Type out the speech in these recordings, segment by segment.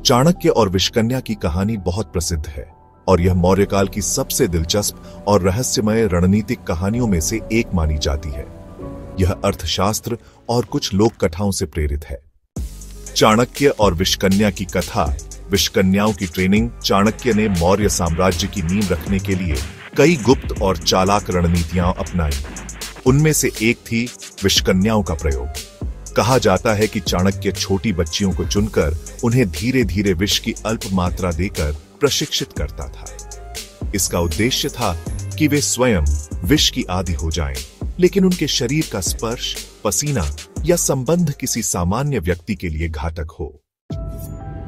चाणक्य और विषकन्या की कहानी बहुत प्रसिद्ध है और यह मौर्यकाल की सबसे दिलचस्प और रहस्यमय रणनीतिक कहानियों में से एक मानी जाती है। यह अर्थशास्त्र और कुछ लोक कथाओं से प्रेरित है। चाणक्य और विषकन्या की कथा। विषकन्याओं की ट्रेनिंग। चाणक्य ने मौर्य साम्राज्य की नींव रखने के लिए कई गुप्त और चालाक रणनीतियां अपनाई। उनमें से एक थी विषकन्याओं का प्रयोग। कहा जाता है कि चाणक्य छोटी बच्चियों को चुनकर उन्हें धीरे धीरे विष की अल्प मात्रा देकर प्रशिक्षित करता था। इसका उद्देश्य था कि वे स्वयं विष की आदी हो जाएं, लेकिन उनके शरीर का स्पर्श, पसीना या संबंध किसी सामान्य व्यक्ति के लिए घातक हो।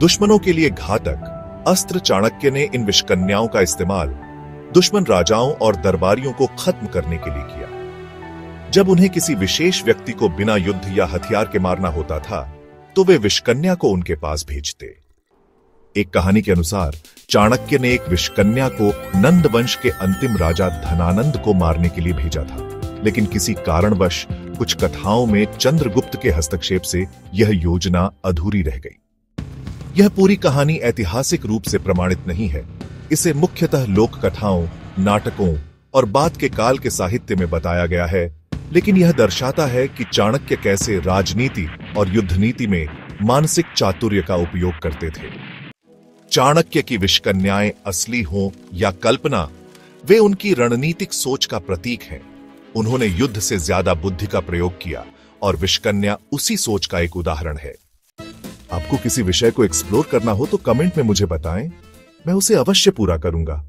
दुश्मनों के लिए घातक अस्त्र। चाणक्य ने इन विषकन्याओं का इस्तेमाल दुश्मन राजाओं और दरबारियों को खत्म करने के लिए किया। जब उन्हें किसी विशेष व्यक्ति को बिना युद्ध या हथियार के मारना होता था, तो वे विषकन्या को उनके पास भेजते। एक कहानी के अनुसार चाणक्य ने एक विषकन्या को नंद वंश के अंतिम राजा धनानंद को मारने के लिए भेजा था, लेकिन किसी कारणवश कुछ कथाओं में चंद्रगुप्त के हस्तक्षेप से यह योजना अधूरी रह गई। यह पूरी कहानी ऐतिहासिक रूप से प्रमाणित नहीं है। इसे मुख्यतः लोक कथाओं, नाटकों और बाद के काल के साहित्य में बताया गया है, लेकिन यह दर्शाता है कि चाणक्य कैसे राजनीति और युद्ध नीति में मानसिक चातुर्य का उपयोग करते थे। चाणक्य की विषकन्याएं असली हों या कल्पना, वे उनकी रणनीतिक सोच का प्रतीक हैं। उन्होंने युद्ध से ज्यादा बुद्धि का प्रयोग किया और विषकन्या उसी सोच का एक उदाहरण है। आपको किसी विषय को एक्सप्लोर करना हो तो कमेंट में मुझे बताएं, मैं उसे अवश्य पूरा करूंगा।